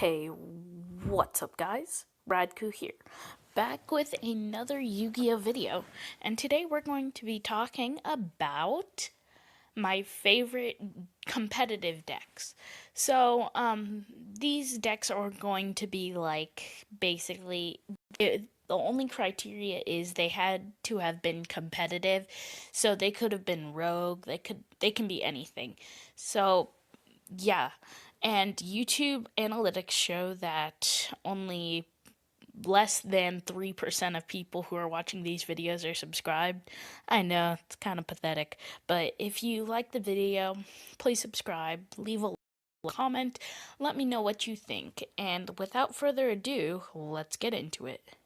Hey, what's up guys? Radku here, back with another Yu-Gi-Oh video, and today we're going to be talking about my favorite competitive decks. These decks are going to be like, basically, the only criteria is they had to have been competitive, so they could have been rogue, they can be anything. So, yeah, and YouTube analytics show that only less than 3% of people who are watching these videos are subscribed. I know, it's kind of pathetic, but if you like the video, please subscribe, leave a comment, let me know what you think, and without further ado, let's get into it.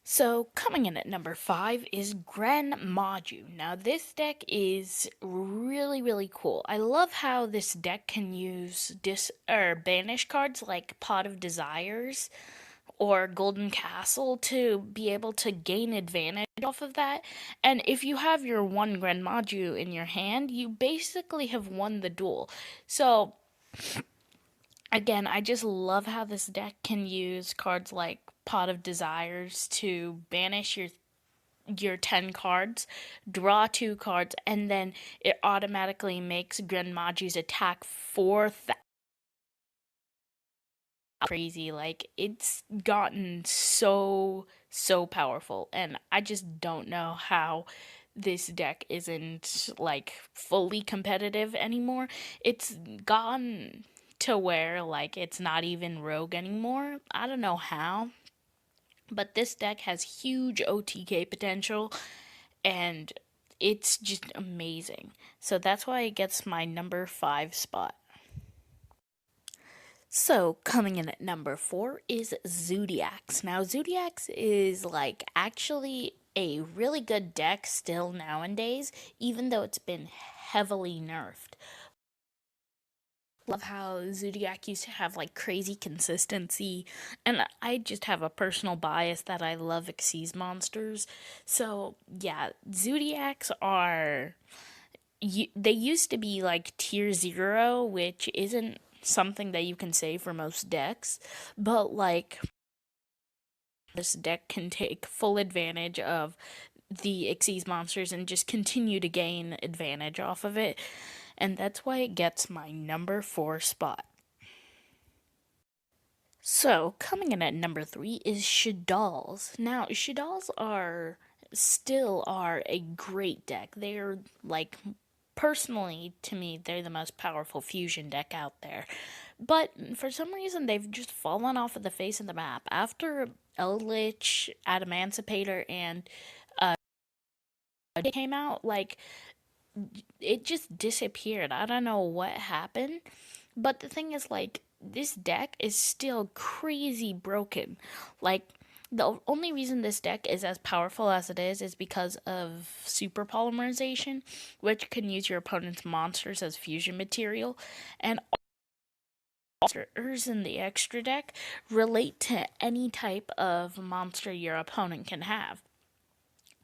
So, coming in at number 5 is Modu. Now, this deck is really cool. I love how this deck can use banish cards like Pot of Desires or Golden Castle to be able to gain advantage off of that. And if you have your one Modu in your hand, you basically have won the duel. So, again, I just love how this deck can use cards like Pot of Desires to banish your 10 cards, draw 2 cards, and then it automatically makes Madu's attack 4,000. Crazy, like, it's gotten so powerful, and I just don't know how this deck isn't like fully competitive anymore. It's gone to where like it's not even rogue anymore. I don't know how, but this deck has huge OTK potential, and it's just amazing. So that's why it gets my number 5 spot. So, coming in at number 4 is Zoodiacs. Now, Zoodiacs is like actually a really good deck still nowadays, even though it's been heavily nerfed. Love how Zoodiac used to have like crazy consistency, and I just have a personal bias that I love Xyz monsters. So, yeah, Zoodiacs are. They used to be like tier 0, which isn't something that you can say for most decks, but like this deck can take full advantage of the Xyz monsters and just continue to gain advantage off of it, and that's why it gets my number 4 spot. So, coming in at number 3 is Shaddolls. Now, Shaddolls are a great deck. They're like, personally, to me, they're the most powerful fusion deck out there. But for some reason, they've just fallen off of the face of the map. After Eldritch, Adamancipator, and it came out, like, it just disappeared. I don't know what happened. But the thing is, like, this deck is still crazy broken. Like, the only reason this deck is as powerful as it is because of super polymerization, which can use your opponent's monsters as fusion material, and monsters in the extra deck relate to any type of monster your opponent can have.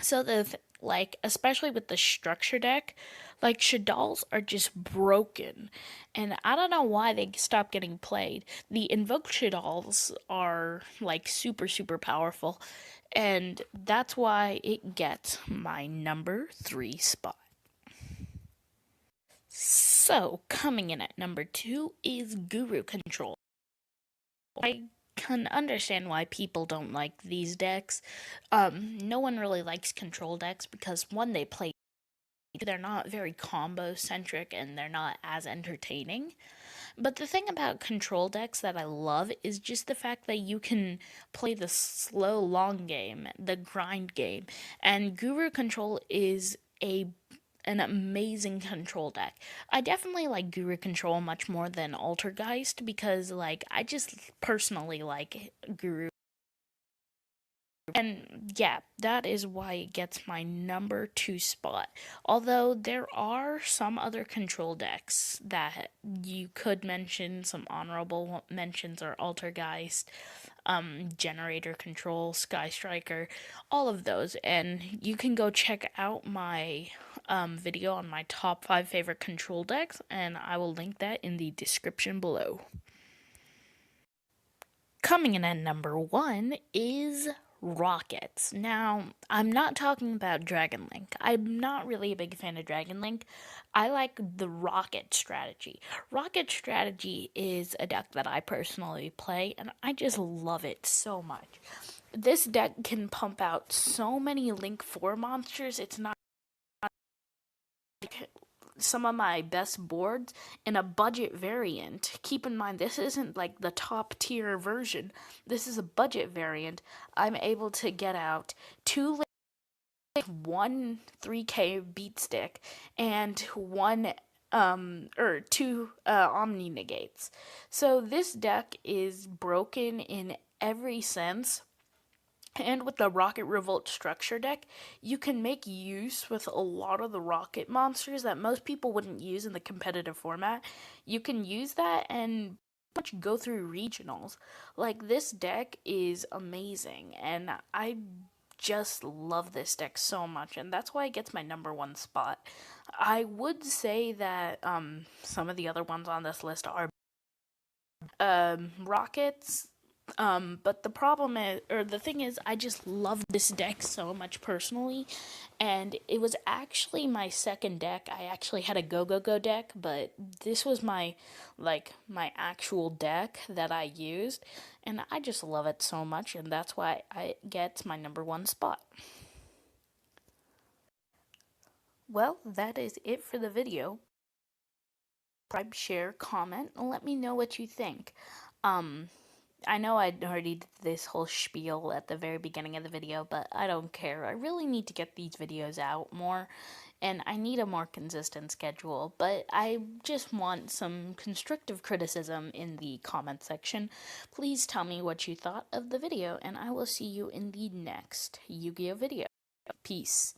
So like, especially with the structure deck, like, Shaddolls are just broken, and I don't know why they stopped getting played. The invoked Shaddolls are like super powerful, and that's why it gets my number 3 spot. So, coming in at number 2 is Guru Control. I can understand why people don't like these decks. No one really likes control decks because, one, they're not very combo centric and they're not as entertaining. But the thing about control decks that I love is just the fact that you can play the slow long game, the grind game, and Guru Control is an amazing control deck. I definitely like Guru Control much more than Altergeist because, like, I just personally like Guru. And yeah, that is why it gets my number 2 spot. Although there are some other control decks that you could mention, some honorable mentions are Altergeist, Generator Control, Sky Striker, all of those. And you can go check out my video on my top 5 favorite control decks, and I will link that in the description below. Coming in at number 1 is rockets. Now, I'm not talking about Dragon Link. I'm not really a big fan of Dragon Link. I like the rocket strategy. Rocket strategy is a deck that I personally play, and I just love it so much. This deck can pump out so many Link 4 monsters, it's not some of my best boards in a budget variant. Keep in mind, this isn't like the top tier version. This is a budget variant. I'm able to get out two, one 3K beat stick and one or two Omni negates. So this deck is broken in every sense. And with the Rocket Revolt structure deck, you can make use with a lot of the rocket monsters that most people wouldn't use in the competitive format. You can use that and pretty much go through regionals. Like, this deck is amazing, and I just love this deck so much, and that's why it gets my number 1 spot. I would say that some of the other ones on this list are rockets. But the problem is, or the thing is, I just love this deck so much personally, and it was actually my second deck. I actually had a go deck, but this was my actual deck that I used, and I just love it so much, and that's why it gets my number 1 spot. Well, that is it for the video. Subscribe, share, comment, and let me know what you think. I know I already did this whole spiel at the very beginning of the video, but I don't care. I really need to get these videos out more, and I need a more consistent schedule, but I just want some constructive criticism in the comment section. Please tell me what you thought of the video, and I will see you in the next Yu-Gi-Oh video. Peace.